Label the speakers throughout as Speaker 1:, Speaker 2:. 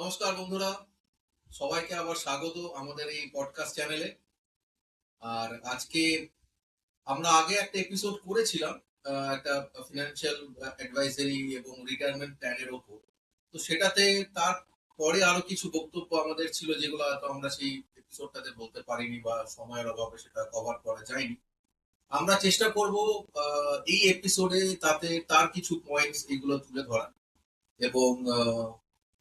Speaker 1: নমস্কার বন্ধুরা, সবাইকে আবার স্বাগত আমাদের এই পডকাস্ট চ্যানেলে। আর আজকে আমরা আগে একটা এপিসোড করেছিলাম একটা ফিনান্সিয়াল অ্যাডভাইজারি এবং রিটায়ারমেন্ট প্ল্যানের ওপর। তো সেটাতে তার পরে আরো কিছু বক্তব্য আমাদের ছিল, যেগুলো হয়তো আমরা সেই এপিসোডটাতে বলতে পারিনি বা সময়ের অভাবে সেটা কভার করা যায়নি। আমরা চেষ্টা করব এই এপিসোডে তাতে তার কিছু পয়েন্টস এগুলো তুলে ধরা এবং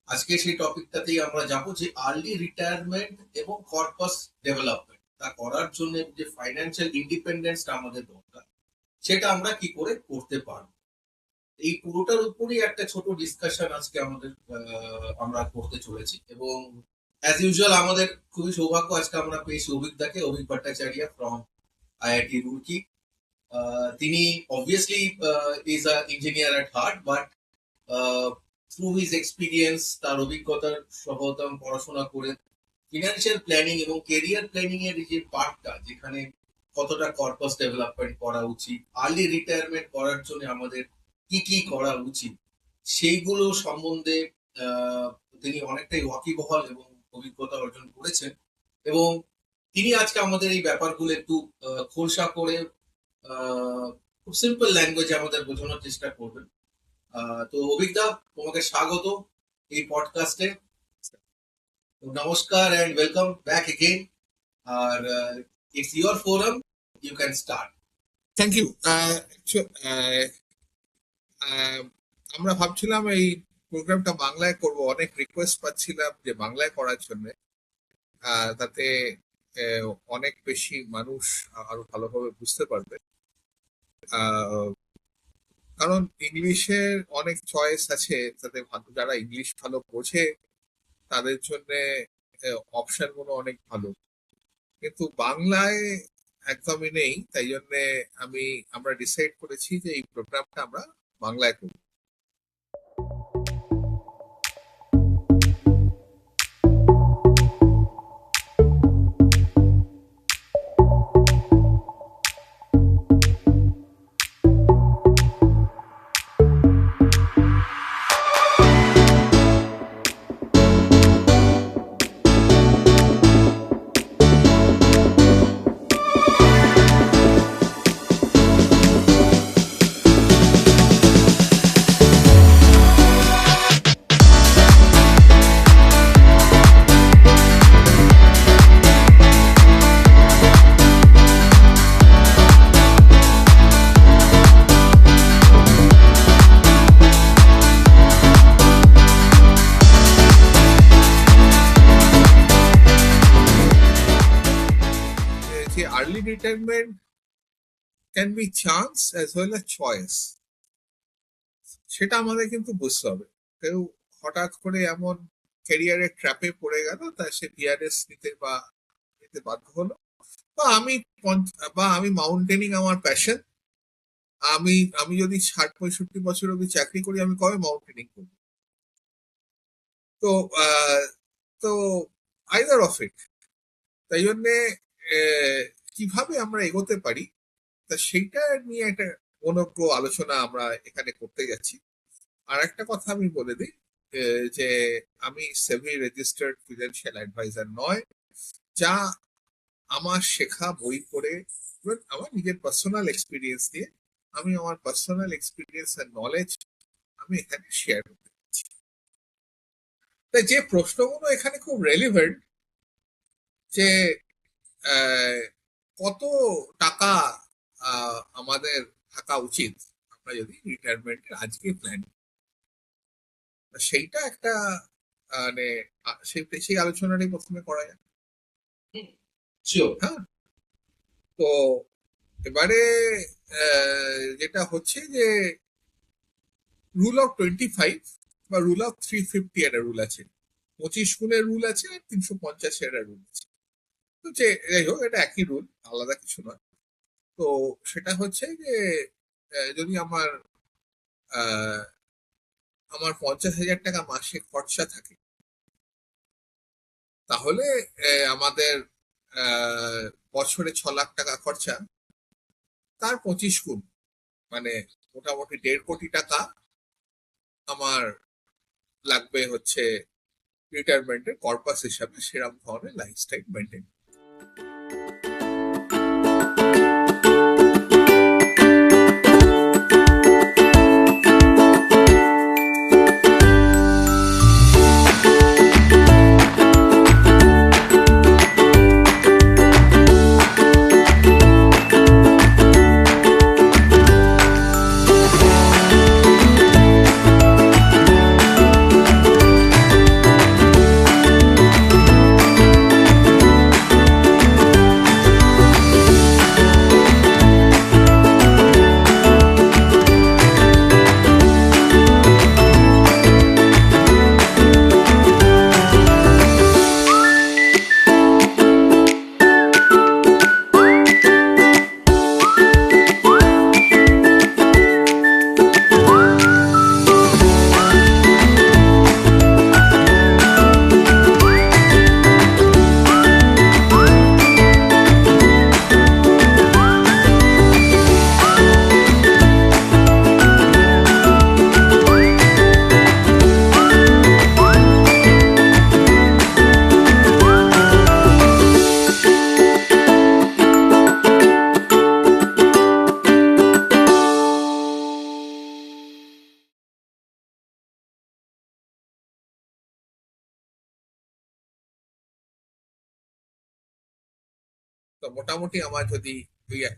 Speaker 1: আজকে সেই টপিকটাতেই আমরা যাবো যে আর্লি রিটায়ারমেন্ট এবং কর্পাস ডেভেলপমেন্ট তা করার জন্য যে ফাইন্যান্সিয়াল ইন্ডিপেন্ডেন্সটা আমাদের দরকার, সেটা আমরা কি করে করতে পারবো। এই পুরোটার উপরই একটা ছোট ডিসকাশন আজকে আমাদের আমরা করতে চলেছি। এবং অ্যাজ ইউজুয়াল আমাদের খুবই সৌভাগ্য, আজকে আমরা পেয়েছি অভিজ্ঞতাকে, অভিক ভট্টাচার্য ফ্রম আইআইটি রুড়কি। তিনি obviously is a engineer at heart, but through his experience, তার অভিজ্ঞতার সহতম পড়াশোনা করে ফিনান্সিয়াল প্ল্যানিং এবং কেরিয়ার প্ল্যানিং এর যে পার্টটা, যেখানে কতটা কর্পাস ডেভেলপমেন্ট করা উচিত, আর্লি রিটায়ারমেন্ট করার জন্য আমাদের কি কি করা উচিত, সেইগুলো সম্বন্ধে তিনি অনেকটাই ওয়াকিবহাল এবং অভিজ্ঞতা অর্জন করেছেন। এবং তিনি আজকে আমাদের এই ব্যাপারগুলো একটু খোলসা করে খুব সিম্পল ল্যাঙ্গুয়েজে আমাদের বোঝানোর চেষ্টা করবেন। তো অভিজ্ঞতা, তোমাকে স্বাগত এই পডকাস্টে। নমস্কার and welcome back again. It's your forum. You can start.
Speaker 2: Thank you. আমরা ভাবছিলাম এই প্রোগ্রামটা বাংলায় করব, অনেক রিকোয়েস্ট পাচ্ছিলাম যে বাংলায় করার জন্য, তাতে অনেক বেশি মানুষ আরো ভালোভাবে বুঝতে পারবে। কারণ ইংলিশের অনেক চয়েস আছে, তাতে যারা ইংলিশ ভালো বোঝে তাদের জন্য অপশন গুলো অনেক ভালো, কিন্তু বাংলায় একদমই নেই। তাই জন্য আমরা ডিসাইড করেছি যে এই প্রোগ্রামটা আমরা বাংলায় করব। Early retirement can be chance as well as choice, সেটা আমাদের কিন্তু বুঝতে হবে। কেউ হঠাৎ করে এমন ক্যারিয়ারের ট্র্যাপে পড়ে গেল, তা সে বিআরএস নিতে বাধ্য হলো, বা আমি মাউন্টেনিং আমার প্যাশন, আমি যদি 60-65 বছর অব্দি চাকরি করি, আমি কবে মাউন্টেনিং করবো? তো তো আইদার অফ ইট। তাই জন্যে কিভাবে আমরা এগোতে পারি, তা সেইটা নিয়ে একটা অনগ্র আলোচনা আমরা এখানে করতে যাচ্ছি। আর একটা কথা আমি বলে দিই যে আমি সেবি রেজিস্টার্ড ফিনান্সিয়াল অ্যাডভাইজার নয়। যা আমার শেখা বই পড়ে, আমার নিজের পার্সোনাল এক্সপিরিয়েন্স দিয়ে, আমি আমার পার্সোনাল এক্সপিরিয়েন্স আর নলেজ আমি এখানে শেয়ার করতে চাচ্ছি। তাই যে প্রশ্নগুলো এখানে খুব রেলিভেন্ট, যে কত টাকা আমাদের থাকা উচিত আমরা যদি রিটায়ারমেন্টের আজকে প্ল্যান, সেইটা একটা মানে সেই আলোচনাটাই প্রথমে করা যায়। হ্যাঁ, তো এবারে যেটা হচ্ছে যে রুল অফ 25 বা রুল অফ 350 একটা রুল আছে, 25 গুণের রুল আছে, আর 350 একটা রুল আছে। তো যাই হোক, এটা একই রুল, আলাদা কিছু নয়। তো সেটা হচ্ছে যে যদি আমার 50,000 টাকা মাসে খরচা থাকে, তাহলে আমাদের বছরে 6 লাখ টাকা খরচা, তার 25 গুণ, মানে মোটামুটি 1.5 কোটি টাকা আমার লাগবে হচ্ছে রিটায়ারমেন্টের কর্পাস হিসাবে সেরকম ধরনের লাইফস্টাইল মেনটেন। তো মোটামুটি আমার যদি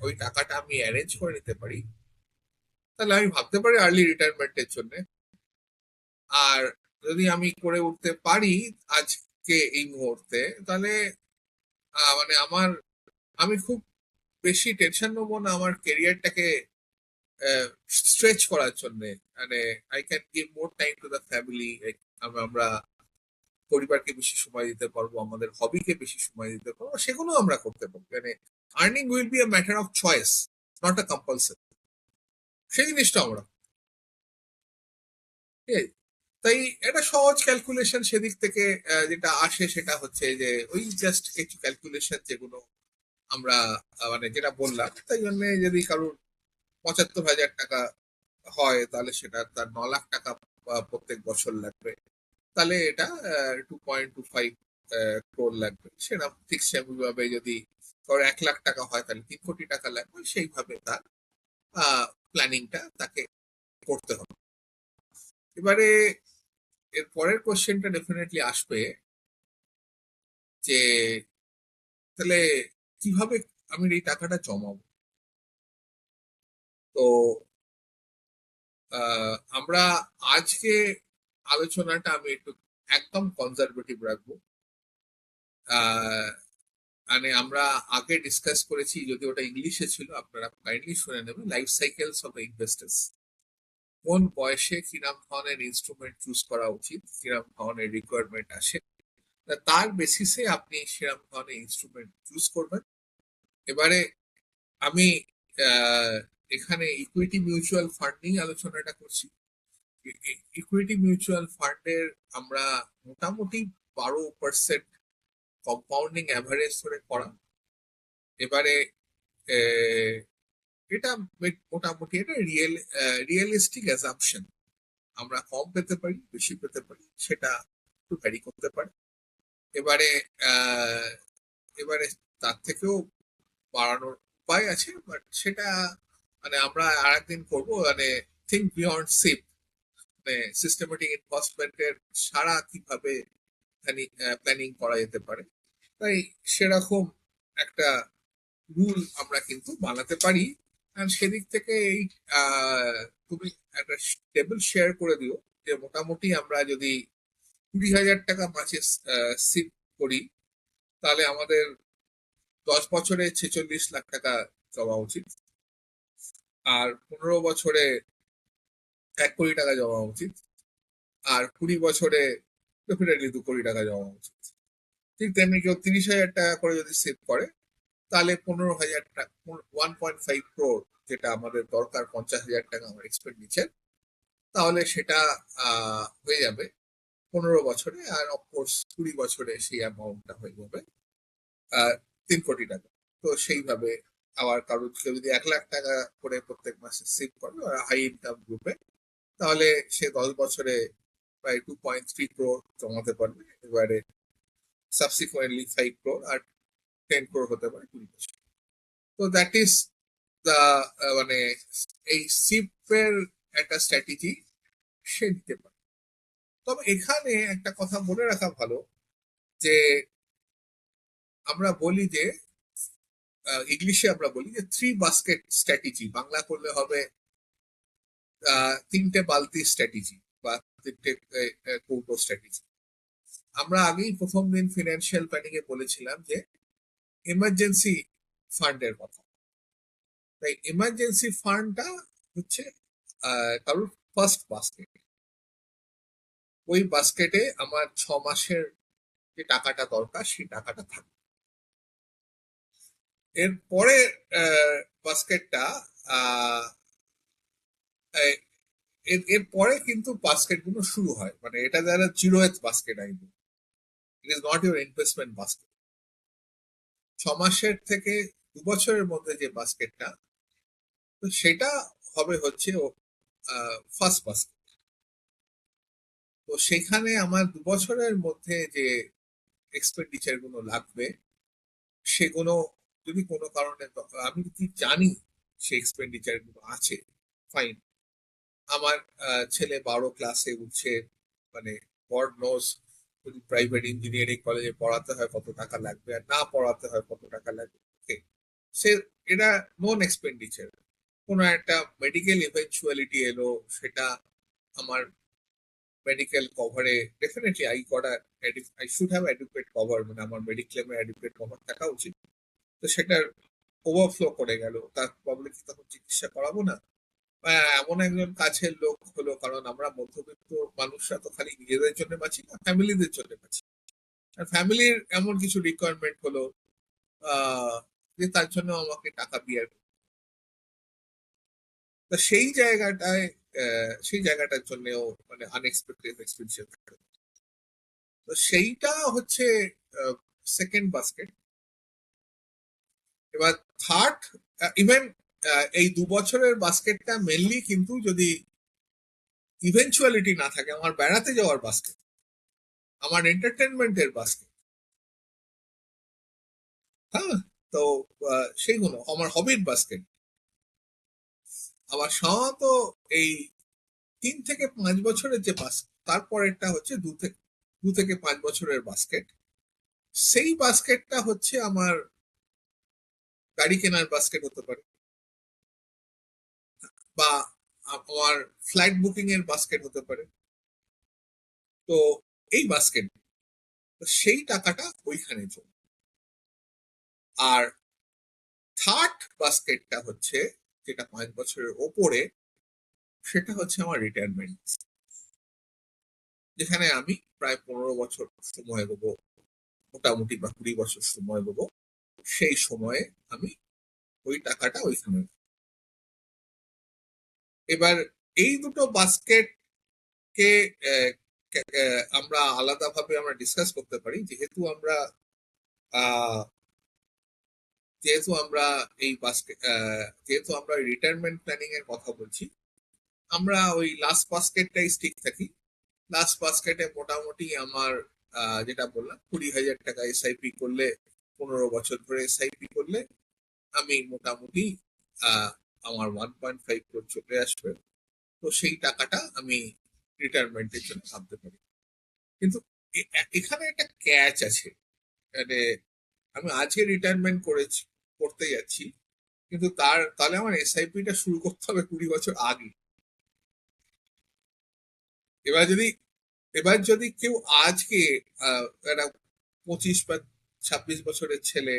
Speaker 2: ওই টাকাটা আমি অ্যারেঞ্জ করে নিতে পারি, তাহলে আমি ভাবতে পারি আর্লি রিটায়ারমেন্টের জন্য। আর যদি আমি করে উঠতে পারি আজকে এই মুহূর্তে, তাহলে মানে আমি খুব বেশি টেনশন নেবো না আমার কেরিয়ারটাকে স্ট্রেচ করার জন্য। মানে I can give more time to the family. আমরা পরিবারকে বেশি সময় দিতে পারবো, আমাদের হবিকে বেশি সময় দিতে পারবো, সেগুলো আমরা করতে পারবো। মানে earning will be a matter of choice, not a compulsory. সেই জিনিসটা আমরা, ঠিক আছে? তাই একটা সহজ ক্যালকুলেশন সেদিক থেকে যেটা আসে সেটা হচ্ছে যে ওই জাস্ট কিছু ক্যালকুলেশন যেগুলো আমরা মানে যেটা বললাম, তাই জন্য যদি কারোর 75,000 টাকা হয়, তাহলে সেটা তার 9 লাখ টাকা প্রত্যেক বছর লাগবে। তাহলে এটা 2.25 ক্রোর লাগবে। সেটা ঠিক সেভাবে যদি কারোর 1 লাখ টাকা হয়, তাহলে 3 কোটি টাকা লাগবে। সেইভাবে তার প্ল্যানিংটা তাকে করতে হবে। এবারে এর পরের কোশ্চেনটা ডেফিনেটলি আসবে যে তাহলে কিভাবে আমি এই টাকাটা জমাবো। তো আমরা আজকে আলোচনাটা আমি একটু একদম কনজারভেটিভ রাখবো। আহ, মানে আমরা আগে ডিসকাস করেছি, যদি ওটা ইংলিশে ছিল আপনারা কাইন্ডলি শুনে নেবেন, লাইফ সাইকেলস অফ ইনভেস্টার্স। কোন বয়সে কিরম ধরনের ইনস্ট্রুমেন্ট চুজ করা উচিত, কিরম ধরনের রিকোয়ারমেন্ট আসে, তার বেসিসে আপনি সেরকম ধরনের ইনস্ট্রুমেন্ট চুজ করবেন। এবারে আমি আহ, এখানে ইকুইটি মিউচুয়াল ফান্ড নিয়ে আলোচনাটা করছি। ইকুইটি মিউচুয়াল ফান্ডের আমরা মোটামুটি 12% কম্পাউন্ডিং অ্যাভারেজ ধরে করা। এবারে আহ, এটা মোটামুটি এটা রিয়েলিস্টিক অ্যাজাম্পশন। আমরা কম পেতে পারি, বেশি পেতে পারি, সেটা একটু ভ্যারি করতে পারে। এবারে আহ, এবারে তার থেকেও বাড়ানোর উপায় আছে, বাট সেটা মানে আমরা আর একদিন করবো। মানে থিঙ্ক বিয়ন্ড সিপ, মানে সিস্টেমেটিক ইনভেস্টমেন্টের সারা কিভাবে প্ল্যানিং করা যেতে পারে। তাই সেরকম একটা রুল আমরা কিন্তু বানাতে পারি। আর সেদিক থেকে এই তুমি একটা টেবিল শেয়ার করে দিও যে মোটামুটি আমরা যদি 20,000 টাকা মাসে সিপ করি, তাহলে আমাদের 10 বছরে 46 লাখ টাকা জমা উচিত। আর 15 বছরে 1 কোটি টাকা জমা উচিত। আর 20 বছরে ডেফিনেটলি 2 কোটি টাকা জমা উচিত। ঠিক তেমনি কেউ 30,000 টাকা করে যদি সেভ করে, তাহলে 15,000 টাকা, 1.5 ক্রোর, যেটা আমাদের দরকার 50,000 টাকা আমার এক্সপেন্ডিচার, তাহলে সেটা হয়ে যাবে 15 বছরে। আর অফকোর্স 20 বছরে সেই অ্যামাউন্টটা হয়ে যাবে 3 কোটি টাকা। তো সেইভাবে আবার কারোর কেউ যদি 1 লাখ টাকা করে প্রত্যেক মাসে সেভ করে হাই ইনকাম গ্রুপে, তাহলে সে 10 বছরে প্রায় 2.3 crore জমাতে পারবে, এবারে সাবসিকুয়েন্টলি 5 crore আর 10 crore হতে পারে 20 বছর। তো দ্যাট ইজ দা মানে এই সিপের একটা স্ট্র্যাটেজি সে দিতে পারে। তবে এখানে একটা কথা বলে রাখা ভালো যে আমরা বলি যে ইংলিশে আমরা বলি যে 3 বাস্কেট স্ট্র্যাটেজি, বাংলা করলে হবে 3টে বালতি স্ট্র্যাটেজি বা 3টে কৌটো স্ট্র্যাটেজি। আমরা আগেই প্রথম দিন ফিনান্সিয়াল প্ল্যানিং এ বলেছিলাম যে এমার্জেন্সি ফান্ডের কথা। তাই এমার্জেন্সি ফান্ডটা হচ্ছে কারোর ফার্স্ট বাস্কেট। ওই বাস্কেটে আমার 6 মাসের যে টাকাটা দরকার সেই টাকাটা থাকবে। এরপরে বাস্কেটটা এরপরে কিন্তু বাস্কেট গুলো শুরু হয়, মানে এটা যারা 0th বাস্কেট আইবে, it is not your investment basket. 6 মাসের থেকে 2 বছরের মধ্যে যে বাস্কেটটা, তো সেটা হবে হচ্ছে ফার্স্ট বাস্কেট। তো সেখানে আমার 2 বছরের মধ্যে যে এক্সপেন্ডিচার গুলো লাগবে সেগুলো যদি কোনো কারণে আমি যদি জানি সেই এক্সপেন্ডিচার গুলো আছে, ফাইন। আমার ছেলে 12 ক্লাসে উঠছে, মানে গড নোজ যদি প্রাইভেট ইঞ্জিনিয়ারিং কলেজে পড়াতে হয় কত টাকা লাগবে, আর না পড়াতে হয় কত টাকা লাগবে, ওকে, সে এটা নন এক্সপেন্ডিচার। কোনো একটা মেডিকেল ইভেন্চুয়ালিটি এলো, সেটা আমার মেডিকেল কভারে definitely I should have adequate cover, মানে আমার মেডিক্লেমে অ্যাডিকুয়েট কভার থাকা উচিত। তো সেটার ওভারফ্লো করে গেল, তার প্রবলেম কি তখন চিকিৎসা করাবো না? এমন একজন কাছের লোক হলো, কারণ আমরা মধ্যবিত্ত মানুষরা তো খালি নিজেদের জন্য বাঁচি না, ফ্যামিলিদের জন্য বাঁচি। আর ফ্যামিলির এমন কিছু রিকোয়ারমেন্ট হলো যে তার জন্য আমাকে টাকা বিয়ার, তা সেই জায়গাটার জন্যও মানে আনএক্সপেক্টেড এক্সপেন্সিভ থাকে। তো সেইটা হচ্ছে সেকেন্ড বাস্কেট। এবার থার্ড, ইভেন এই 2 বছরের বাস্কেটটা মেনলি কিন্তু যদি ইভেন্চুয়ালিটি না থাকে, আমার বেড়াতে যাওয়ার বাস্কেট, আমার এন্টারটেনমেন্টের বাস্কেট, হ্যাঁ, তো সেইগুলো আমার হবির বাস্কেট। আবার সাধারণত এই 3 থেকে 5 বছরের যে বাস্কেট, তারপরেরটা হচ্ছে 2 থেকে 5 বছরের বাস্কেট। সেই বাস্কেটটা হচ্ছে আমার গাড়ি কেনার বাস্কেট হতে পারে, বা আমার ফ্লাইট বুকিং এর বাস্কেট হতে পারে। তো এই বাস্কেট, সেই টাকাটা ওইখানে চলে। আর থার্ড বাস্কেটটা হচ্ছে যেটা 5 বছরের ওপরে, সেটা হচ্ছে আমার রিটায়ারমেন্ট, যেখানে আমি প্রায় 15 বছর সময় দেবো, মোটামুটি, বা 20 বছর সময় দেবো। সেই সময়ে আমি ওই টাকাটা ওইখানে। এবার এই দুটো বাস্কেট কে আমরা আলাদাভাবে আমরা ডিসকাস করতে পারি, আহ, যেহেতু আমরা এই বাস্কেট যেহেতু আমরা রিটায়ারমেন্ট প্ল্যানিং এর কথা বলছি, আমরা ওই লাস্ট বাস্কেটটাই স্টিক থাকি। লাস্ট বাস্কেটে মোটামুটি আমার যেটা বললাম 20,000 টাকা এসআইপি করলে, 15 বছর ধরে এসআইপি করলে আমি মোটামুটি আমার 1.5 crore চলে আসবে। তো সেই টাকাটা আমি রিটায়ারমেন্টের জন্য ভাবতে পারি। কিন্তু এখানে একটা ক্যাচ আছে, মানে আমি আজকে রিটায়ারমেন্ট করতে যাচ্ছি, কিন্তু তাহলে আমার এসআইপিটা শুরু করতে হবে 20 বছর আগে। এবার যদি কেউ আজকে একটা 25 বা 26 বছরের ছেলে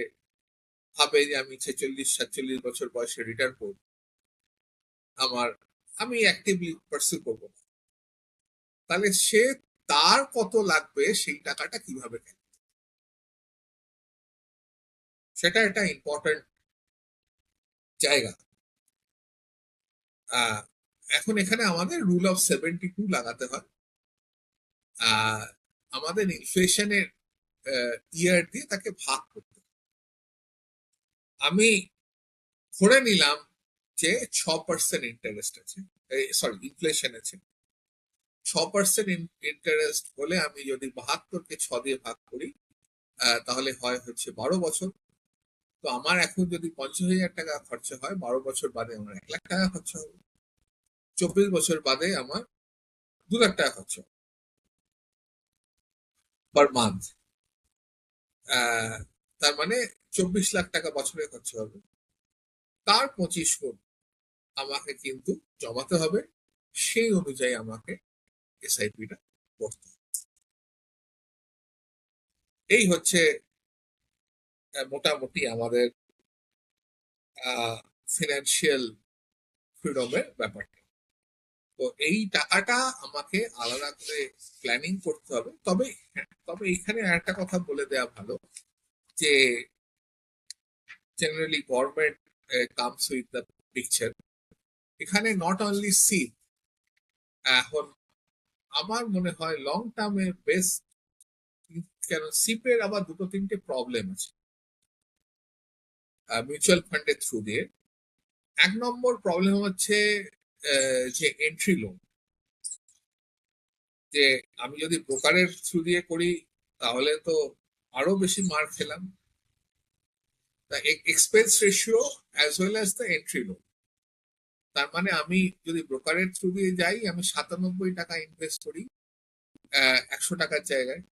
Speaker 2: ভাবে যে আমি 46-47 বছর বয়সে রিটায়ার করবো, আমার আমি অ্যাক্টিভলি পার্সু করবো না, তাহলে তার কত লাগবে সেই টাকাটা কিভাবে নেবে, সেটা একটা ইম্পর্টেন্ট জায়গা। এখন এখানে আমাদের রুল অফ 72 লাগাতে হয়। আমাদের ইনফ্লেশনের ইয়ার দিয়ে তাকে ভাগ করতে। আমি ধরে নিলাম যে 6% ইন্টারেস্ট আছে, সরি ইনফ্লেশন আছে, 6% ইন্টারেস্ট হলে আমি যদি 72-কে 6 দিয়ে ভাগ করি, তাহলে হচ্ছে 12 বছর। তো আমার এখন যদি 50,000 টাকা খরচা হয়, 12 বছর বাদে আমার 1 লাখ টাকা খরচা হবে। 24 বছর বাদে আমার 2 লাখ টাকা খরচা হবে পার মান্থ। তার মানে 24 লাখ টাকা বছরে খরচা হবে। তার 25 গুণ আমাকে কিন্তু জমাতে হবে, সেই অনুযায়ী আমাকে এসআইপিটা করতে হবে। এই হচ্ছে মোটামুটি আমাদের ফিনান্সিয়াল ফ্রিডমের ব্যাপারটা। তো এই টাকাটা আমাকে আলাদা করে প্ল্যানিং করতে হবে। তবে হ্যাঁ, তবে এখানে একটা কথা বলে দেওয়া ভালো যে generally government comes with the picture. এখানে নট অনলি সি, এখন আমার মনে হয় লং টার্মে বেস্ট, কেন সিপের আবার দুটো তিনটে প্রবলেম আছে মিউচুয়াল ফান্ডের থ্রু দিয়ে। 1 নম্বর প্রবলেম হচ্ছে যে এন্ট্রি লোন, যে আমি যদি ব্রোকারের থ্রু দিয়ে করি তাহলে তো আরো বেশি মার খেলাম। The expense ratio as well as the entry loan. তার মানে আমি যদি ব্রোকারের থ্রু দিয়ে যাই, আমি 97 টাকা ইনভেস্ট করি 100 টাকার জায়গায়,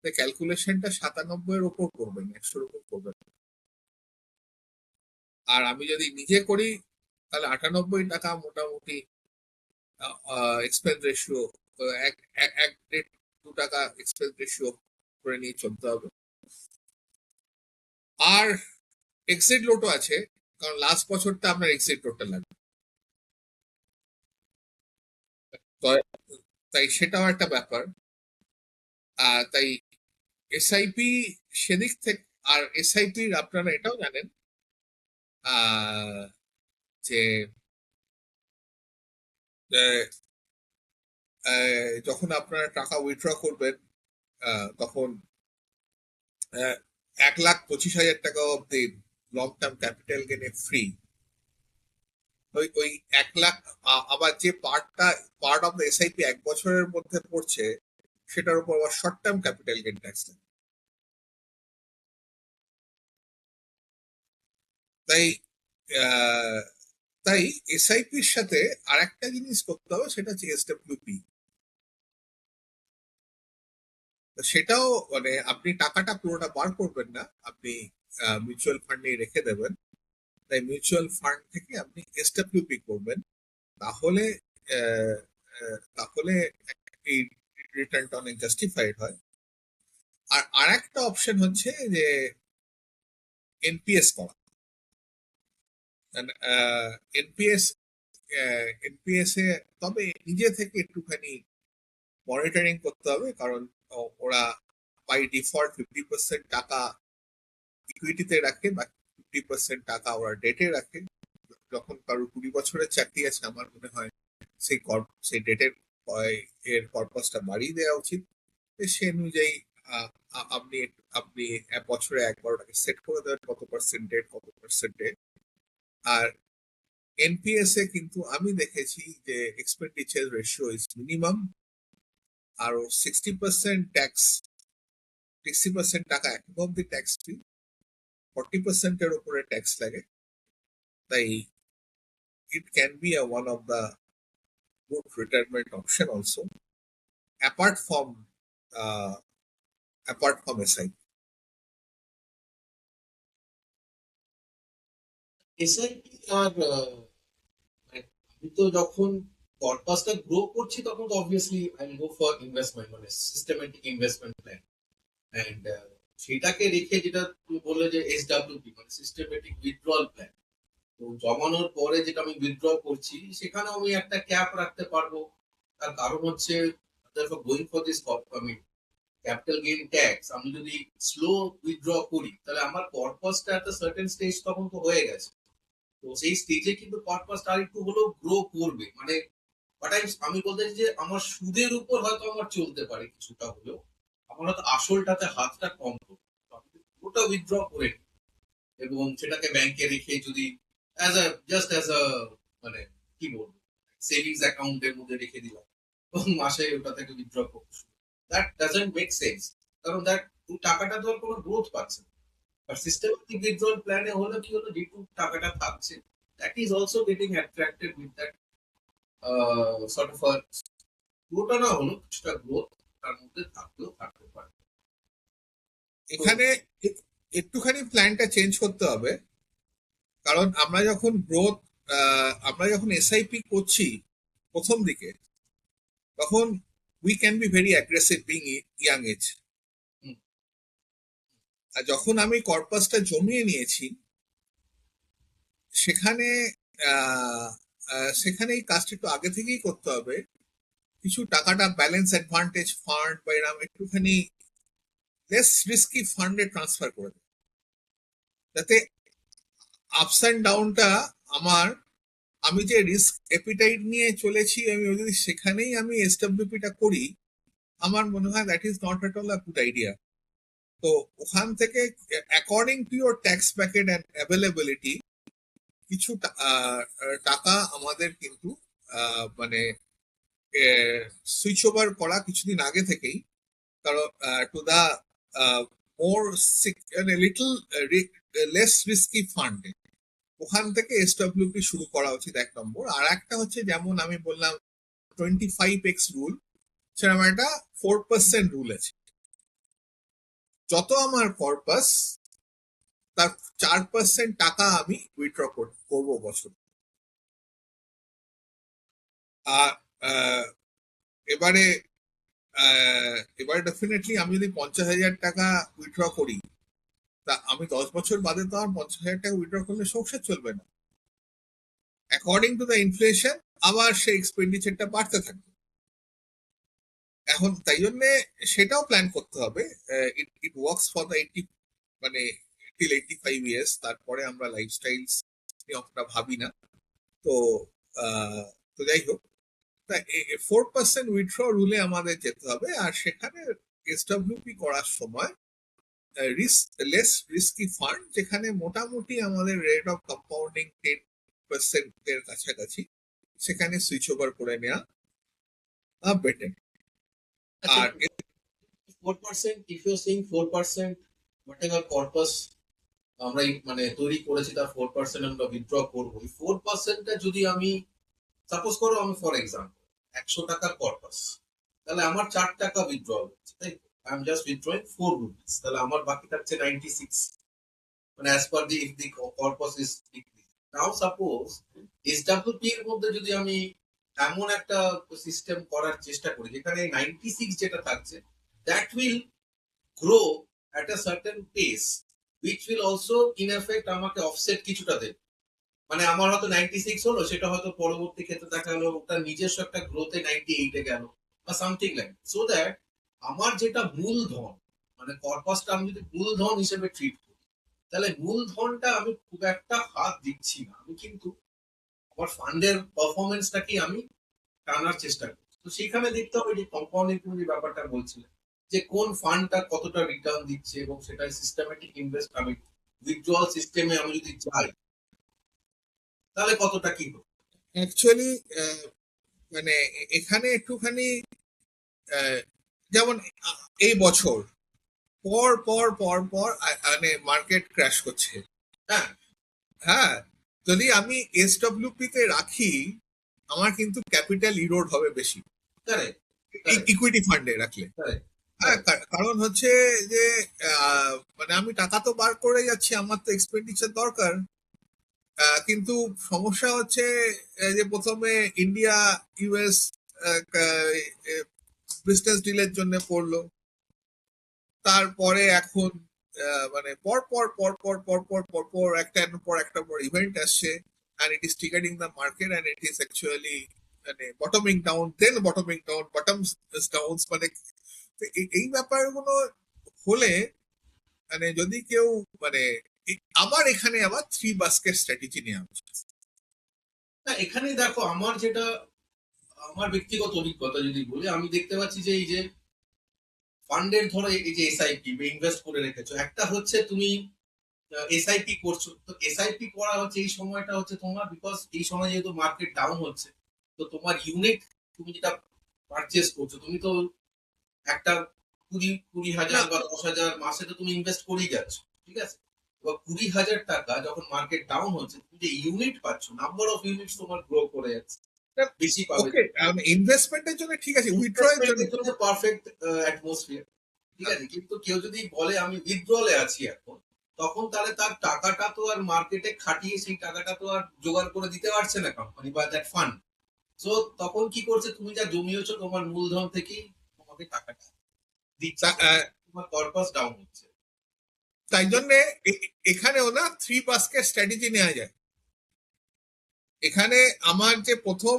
Speaker 2: ক্যালকুলেশনটা 97-এর উপর করবেন, 100-এর উপর করবেন। আর আমি যদি নিজে করি তাহলে 98 টাকা মোটামুটি এক্সপেন্স রেশিও, এক 1.5-2 টাকা এক্সপেন্স রেশিও করে নিয়ে চলতে হবে। আর এক্সিট লোটও আছে, কারণ লাস্ট বছরটা আপনার এক্সিট লোটটা লাগবে। তাই সেটাও একটা ব্যাপার। তাই এসআইপি সেদিক থেকে, আর এসআইপির আপনারা এটাও জানেন যে যখন আপনারা টাকা উইথড্র করবেন তখন 1,25,000 টাকা অব্দি লং টার্ম ক্যাপিটাল গেনে ফ্রি। ওই 1 লাখ আবার যে পার্ট অফ দ্য এসআইপি 1 বছরের মধ্যে পড়ছে, সেটার উপর আবার short term capital gain tax. তাই তাই এসআইপির সাথে আর একটা জিনিস করতে হবে, সেটা হচ্ছে এসডব্লিউপি। সেটাও মানে আপনি টাকাটা পুরোটা বার করবেন না, আপনি মিউচুয়াল ফান্ডে রেখে দেবেন। তাই মিউচুয়াল ফান্ড থেকে আপনি এসডব্লিউপি করবেন, তাহলে তাহলে এই রিটার্নটা অনেক জাস্টিফাইড হয়। আর আরেকটা অপশন হচ্ছে যে এনপিএস করা। এনপিএস এনপিএস এ তবে নিজে থেকে একটুখানি মনিটরিং করতে হবে, কারণ ওরা বাই ডিফল্ট 50% টাকা ইকুইটিতে রাখে, বা 50% টাকা ওরা ডেটে রাখে। যখন কারো 20 বছরের চাকরি আছে, আমার মনে হয় সেই ডেটের এর পারপাসটা বাড়িয়ে দেওয়া উচিত। সে অনুযায়ী আপনি আপনি বছরে একবার ওটাকে সেট করে দেবেন, কত পার্সেন্ট ডেট, কত পার্সেন্ট ডেট। আর এনপিএস এ কিন্তু আমি দেখেছি যে এক্সপেন্ডিচার রেশিও ইজ মিনিমাম, আর 60% ট্যাক্স, 60% টাকা এখন অব্দি ট্যাক্স ফ্রি, 40% এর উপরে ট্যাক্স লাগে। তাই it can be one of the good retirement option also, apart from uh, SIP.
Speaker 1: SIP আর মানে আমি তো যখন কর্পাসটা গ্রো করছি তখন তো obviously I go for investment, মানে সিস্টেমেটিক ইনভেস্টমেন্ট প্ল্যান। এন্ড সেটাকে রেখে যেটা তুমি বললে যে এসডব্লিউপি মানে সিস্টেমেটিক উইথড্রয়াল প্ল্যান, তো জমানোর পরে যেটা আমি উইথড্র করছি সেখানে আমি একটা ক্যাপ রাখতে পারবো। তার কারণ হচ্ছে গোয়িং ফর দিস আমি ক্যাপিটাল গেইন ট্যাক্স, আমি যদি স্লো উইথড্র করি তাহলে আমার পারপাসটা একটা সার্টেন স্টেজ তখন তো হয়ে গেছে। তো সেই স্টেজে কিন্তু পারপাসটা আর একটু হলেও গ্রো করবে, মানে বাট আমি বলতে চাই যে আমার সুদের উপর হয়তো আমার চলতে পারে কিছুটা হলেও, আমার হয়তো আসলটাতে হাতটা কম করবে। তো আমি যদি পুরোটা উইথড্র করে নিই এবং সেটাকে ব্যাংকে রেখে যদি জাস্ট অ্যাজ আ মানে কি বলবো সেভিংস অ্যাকাউন্টের মধ্যে রেখে দিলাম, এবং মাসে ওটা থেকে উইথড্র করছো। That doesn't make sense. কারণ দ্যাট টাকাটা তো আর কোনো গ্রোথ পাচ্ছে না। আর সিস্টেমেটিক উইথড্রল প্ল্যানে হলে কি হলো, যেটুকু টাকাটা থাকছে that is also getting attracted with that sort of পুরোটা না হলো কিছুটা গ্রোথ তার মধ্যে থাকলেও থাকতে পারে। তো
Speaker 2: এখানে একটুখানি প্ল্যানটা চেঞ্জ করতে হবে, কারণ আমরা যখন এসআইপি করছি প্রথম দিকে, তখন we can be very aggressive being young age.
Speaker 1: Hmm,
Speaker 2: আর যখন আমি কর্পাসটা জমিয়ে নিয়েছি, সেখানে আহ, সেখানে এই কাজটা একটু আগে থেকেই করতে হবে। কিছু টাকাটা ব্যালেন্স অ্যাডভান্টেজ ফান্ড বা এরকম একটুখানি লেস রিস্কি ফান্ডে ট্রান্সফার করে দেবে, যাতে আপস অ্যান্ড ডাউনটা আমার, আমি যে রিস্ক এপিটাইট নিয়ে চলেছি, আমি যদি সেখানেই আমি এসডব্লিউপিটা করি, আমার মনে হয় that is not at all a good idea. তো ওখান থেকে according to your tax packet and availability কিছু টাকা আমাদের কিন্তু মানে সুইচ ওভার করা কিছুদিন আগে থেকেই, কারণ to the more little less risky fund, ওখান থেকে এসডব্লিউপি শুরু করা উচিত, এক নম্বর। আর একটা হচ্ছে, যেমন আমি বললাম 25x রুল, সেরকম একটা 4% রুল আছে। যত আমার কর্পাস, তার 4% টাকা আমি উইথড্র করবো বছর। আর আহ, এবারে এবারে ডেফিনেটলি আমি যদি 50,000 টাকা উইথড্র করি, তা আমি 10 বছর বাদে তো আর 50,000 টাকা উইথড্র করলে সংসার চলবে না। অ্যাকর্ডিং টু দ্য ইনফ্লেশন আবার সেই এক্সপেন্ডিচারটা বাড়তে থাকবে। এখন তাই জন্য সেটাও প্ল্যান করতে হবে। ইট ইট ওয়ার্কস ফর দ্য 80, মানে টিল 85 ইয়ার্স, তারপরে আমরা লাইফস্টাইল নিয়ে অতটা ভাবি না। তো আহ, তো যাই হোক, 4% উইথড্র রুলে আমাদের যেতে হবে। আর সেখানে এসডব্লিউপি করার সময় লেস রিস্কি ফান্ড, যেখানে মোটামুটি আমাদের রেট অফ কম্পাউন্ডিং 10% এর কাছাকাছি, সেখানে সুইচ ওভার করে নেওয়া বেটার।
Speaker 1: আচ্ছা,
Speaker 2: আর
Speaker 1: 4%, if you're saying 4%, whatever corpus আমরা মানে তৈরি করেছি তার 4% আমরা উইথড্র করবো, এই 4%টা যদি আমি সাপোজ করো, আমি ফর এক্সাম্পল 100 টাকার কর্পাস, তাহলে আমার 4 টাকা উইথড্র হচ্ছে, তাই I am just withdrawing 4 rupees, তাহলে আমার বাকি থাকছে 96, মানে as per the if the corpus is decrease. Now suppose SWP এর মধ্যে যদি আমি এমন একটা সিস্টেম করার চেষ্টা করি যেখানে 96 যেটা থাকছে that will grow at a certain pace, which will also in effect আমাকে অফসেট কিছুটা দেবে। মানে আমার হয়তো 96 হলো, সেটা হয়তো পরবর্তী ক্ষেত্রে দেখা গেলো ওটা নিজস্ব একটা গ্রোথে 98-এ গেল বা সামথিং লাইক, সো দ্যাট আমার যেটা মূলধন, মানে কর্পাসটা আমি যদি মূলধন হিসেবে ট্রিট করি, তাহলে মূলধনটা আমি খুব একটা হাত দিচ্ছি না, আমি কিন্তু আমার ফান্ডের পারফরমেন্সটাকেই আমি টানার চেষ্টা করছি। তো সেখানে দেখতে হবে যে কম্পাউন্ডিং তুমি যে ব্যাপারটা বলছিলে, যে কোন ফান্ডটা কতটা রিটার্ন দিচ্ছে, এবং সেটা সিস্টেমেটিক ইনভেস্ট, আমি উইথড্রয়াল সিস্টেমে আমি যদি যাই তাহলে কতটা কি হবে।
Speaker 2: অ্যাকচুয়ালি মানে এখানে একটুখানি যেমন এই বছর পর পর পর পর মানে মার্কেট ক্র্যাশ করছে।
Speaker 1: হ্যাঁ,
Speaker 2: হ্যাঁ, যদি আমি এসডব্লিউপি তে রাখি, আমার কিন্তু ক্যাপিটাল ইরোড হবে বেশি
Speaker 1: কারেক্ট, কারেক্ট,
Speaker 2: ইকুইটি ফান্ডে রাখলে।
Speaker 1: কারেক্ট,
Speaker 2: হ্যাঁ,
Speaker 1: কারেক্ট।
Speaker 2: কারণ হচ্ছে যে মানে আমি টাকা তো বার করে যাচ্ছি, আমার তো এক্সপেন্ডিচার দরকার। কিন্তু সমস্যা হচ্ছে যে প্রথমে ইন্ডিয়া ইউএস বিজনেস ডিলের জন্য পড়লো, তারপরে এখন মানে পর পর পর পর পর পর পর পর একটার পর একটা পর ইভেন্ট আসছে, and it is triggering the market, and it is actually মানে bottoming down, then bottoming down, bottoms down, মানে তো এই ব্যাপারগুলো হলে, মানে যদি কেউ মানে আবার এখানে আবার 3 বাস্কেট স্ট্র্যাটেজি নেওয়া উচিত।
Speaker 1: না, এখানে দেখো আমার যেটা, আমার ব্যক্তিগত অভিজ্ঞতা যদি বলি, আমি দেখতে পাচ্ছি যে এই যে ফান্ডের ধরো এই যে এসআইপি ইনভেস্ট করে রেখেছো, একটা হচ্ছে তুমি এসআইপি করছো, তো এসআইপি করা হচ্ছে এই সময়টা হচ্ছে তোমার, বিকজ এই সময় যেহেতু মার্কেট ডাউন হচ্ছে, তো তোমার ইউনিট তুমি যেটা পারচেস করছো, তুমি তো একটা 20,000 বা 10,000 মাসে তো তুমি ইনভেস্ট করেই যাচ্ছ, ঠিক আছে? এবার 20,000 টাকা যখন মার্কেট ডাউন হচ্ছে, তুমি যে ইউনিট পাচ্ছ, নাম্বার অফ ইউনিটস তোমার গ্রো করে যাচ্ছে, বেশি পাবে।
Speaker 2: ওকে, ইনভেস্টমেন্টের জন্য ঠিক আছে, উইথড্রয়ের জন্য
Speaker 1: ইনভেস্টমেন্টের জন্য পারফেক্ট অ্যাটমসফিয়ার, ঠিক আছে? কিন্তু কেউ যদি বলে আমি উইথড্রলে আছি এখন, তখন তাহলে তার টাকাটা তো আর মার্কেটে খাটিয়ে সেই টাকাটা তো আর জোগাড় করে দিতে পারছে না কোম্পানি বা দ্যাট ফান্ড। সো তখন কি করছে, তুমি যা জমিয়েছো তোমার মূলধন থেকেই তোমাকে টাকাটা দিচ্ছে, তোমার পারপাস ডাউন হচ্ছে।
Speaker 2: তাই জন্য এখানেও না 3 বাস্কেট স্ট্র্যাটেজি নেওয়া যায়। এখানে আমার যে প্রথম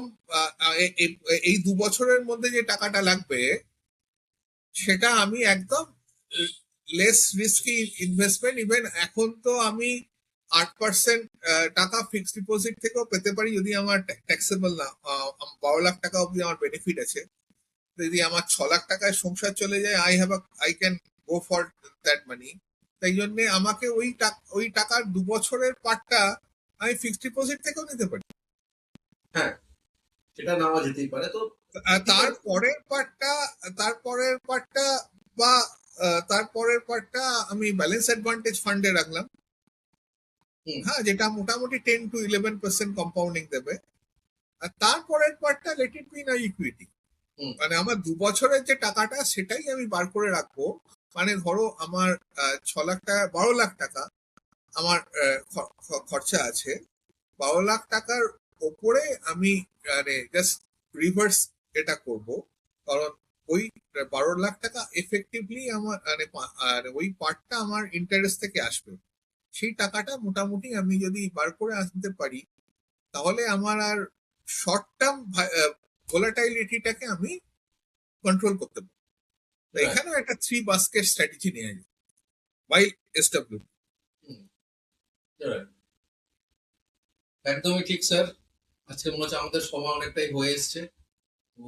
Speaker 2: এই 2 বছরের মধ্যে যে টাকাটা লাগবে, সেটা আমি একদম লেস রিস্কি ইনভেস্টমেন্ট। ইভেন এখন তো আমি 8% টাকা ফিক্সড ডিপোজিট থেকেও পেতে পারি, যদি আমার ট্যাক্সেবল না 12 লাখ টাকা অব্দি আমার বেনিফিট আছে। যদি আমার 6 লাখ টাকায় সংসার চলে যায়, I can go for that money. তাই জন্য আমাকে ওই টাকার 2 বছরের পার্টটা আমি ফিক্সড ডিপোজিট থেকেও নিতে পারি।
Speaker 1: হ্যাঁ, সেটা নেওয়া যেতেই পারে। তো ঠিক আছে।
Speaker 2: তারপরের পার্টটা বা তারপরের পার্টটা আমি ব্যালেন্স অ্যাডভান্টেজ ফান্ডে রাখলাম।
Speaker 1: হুম,
Speaker 2: হ্যাঁ, যেটা মোটামুটি 10 to 11% কম্পাউন্ডিং দেবে। আর তারপরের পার্টটা লেট ইট বি না ইকুইটি।
Speaker 1: হুম,
Speaker 2: মানে আমার 2 বছরের যে টাকাটা সেটাই আমি বার করে রাখবো। মানে ধরো আমার 6 লাখ টাকা, 12 লাখ টাকা আমার খরচা আছে। 12 লাখ টাকার ওপরে আমি মানে জাস্ট রিভার্স এটা করব। কারণ ওই 12 লাখ টাকা এফেক্টিভলি আমার মানে ওই পার্টটা আমার ইন্টারেস্ট থেকে আসবে। সেই টাকাটা মোটামুটি আমি যদি বার করে আনতে পারি, তাহলে আমার আর শর্ট টার্ম ভোলাটাইলিটিটাকে আমি কন্ট্রোল করতে পারি। তো
Speaker 1: right,
Speaker 2: এখানেও একটা 3 বাস্কেট স্ট্র্যাটেজি নেওয়া যায় বাই SW।
Speaker 1: Hmm, right. একদমই ঠিক স্যার। আজকে মনে হচ্ছে আমাদের সময় অনেকটাই হয়ে এসছে। তো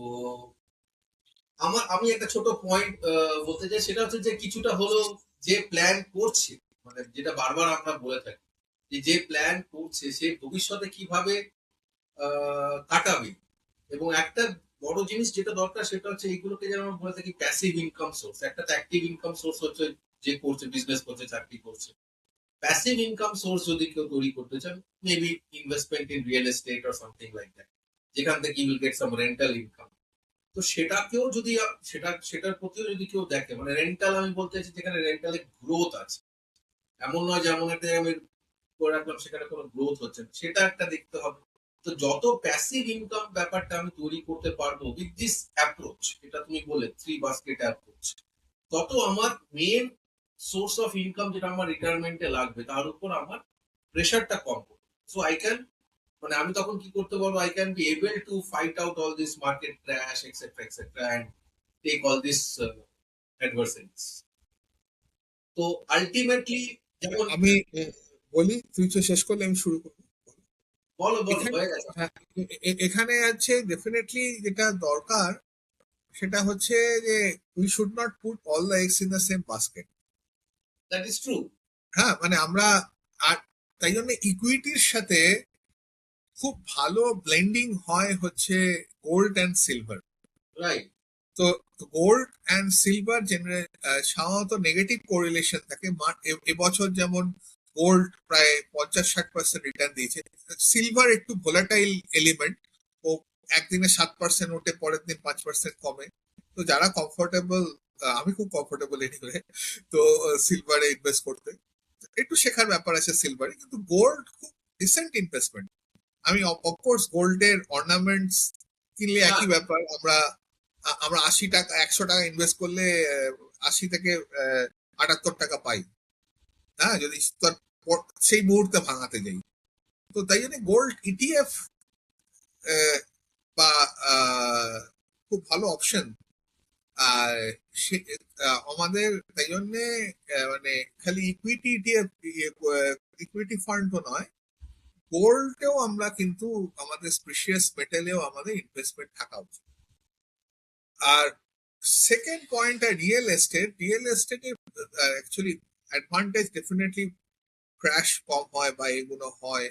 Speaker 1: আমি একটা ছোট পয়েন্ট বলতে চাই, সেটা হচ্ছে যে কিছুটা হলো যে প্ল্যান করছে, মানে যেটা বারবার আমরা বলে থাকি, যে প্ল্যান করছে সে ভবিষ্যতে কিভাবে কাটাবে। এবং একটা বড় জিনিস যেটা দরকার সেটা হচ্ছে এইগুলোকে যেন আমরা বলে থাকি প্যাসিভ ইনকাম সোর্স। একটা অ্যাক্টিভ ইনকাম সোর্স হচ্ছে যে করছে, বিজনেস করছে, চাকরি করছে। প্যাসিভ ইনকাম সোর্স যদি কেউ তৈরি করতে চান, maybe investment in real estate or something like that, যেখান থেকে you will get some rental income. তো সেটাকেও যদি সেটার প্রতিও যদি কেউ দেখে, মানে রেন্টাল আমি বলতে চাইছি যেখানে রেন্টালে গ্রোথ আছে, এমন নয় যেমন একটা আমি করে রাখলাম সেখানে কোনো গ্রোথ হচ্ছে না, সেটা একটা দেখতে হবে। তো যত প্যাসিভ ইনকাম ব্যাপারটা আমি তৈরি করতে পারবো উইথ দিস অ্যাপ্রোচ, এটা তুমি বলে 3 বাস্কেট অ্যাপ্রোচ, তত আমার মেন সোর্স অফ ইনকাম যেটা আমার রিটায়ারমেন্টে লাগবে তার উপর আমার প্রেশারটা কম করবে। সো আই ক্যান, মানে আমি তখন কি করতে পারবো, I can be able to fight out all this market crash etcetera and take all this adversaries. তো আলটিমেটলি যেমন,
Speaker 2: আমি বলি, তুই তো শেষ করলে আমি শুরু করবো।
Speaker 1: বলো বলো,
Speaker 2: এখানে
Speaker 1: হয়ে গেছে।
Speaker 2: হ্যাঁ, এখানে আছে ডেফিনেটলি যেটা দরকার, সেটা হচ্ছে যে we should not put all the eggs in the same basket.
Speaker 1: That is true.
Speaker 2: হ্যাঁ, মানে আমরা আর তাই জন্য ইকুইটির সাথে খুব ভালো ব্লেন্ডিং হয় হচ্ছে গোল্ড অ্যান্ড সিলভার।
Speaker 1: রাইট।
Speaker 2: তো গোল্ড অ্যান্ড সিলভার সাধারণত নেগেটিভ কোরিলেশন থাকে। এবছর যেমন গোল্ড প্রায় 50-60% রিটার্ন দিয়েছে। সিলভার একটু ভোলাটাইল এলিমেন্ট, ও একদিনে 7% ওঠে, পরের দিন 5% কমে। তো যারা কমফোর্টেবল, আমি খুব কমফোর্টেবল এনিওয়ে, তো সিলভারে ইনভেস্ট করতে একটু শেখার ব্যাপার আছে সিলভারে। কিন্তু গোল্ড খুব ডিসেন্ট ইনভেস্টমেন্ট। আমি অফকোর্স গোল্ডের অর্নামেন্টস কিনলে
Speaker 1: না,
Speaker 2: একই ব্যাপার। আমরা আমরা 80 টাকা, 100 টাকা ইনভেস্ট করলে 80 থেকে 78 টাকা পাই। হ্যাঁ, যদি তার সেই মুহূর্তে ভাঙাতে যাই। তো তাই জন্য গোল্ড ইটিএফ বা খুব ভালো অপশন। আর আমাদের তাই জন্য মানে খালি ইকুইটি ইটিএফ, ইকুইটি ফান্ডও নয়, গোল্ডেও আমরা কিন্তু আমাদের প্রিসিয়াস মেটালেও আমাদের ইনভেস্টমেন্ট থাকা উচিত। আর সেকেন্ড পয়েন্ট, রিয়েল এস্টেটে অ্যাকচুয়ালি অ্যাডভান্টেজ ডেফিনেটলি ক্র্যাশ কম হয় বা এগুলো হয়।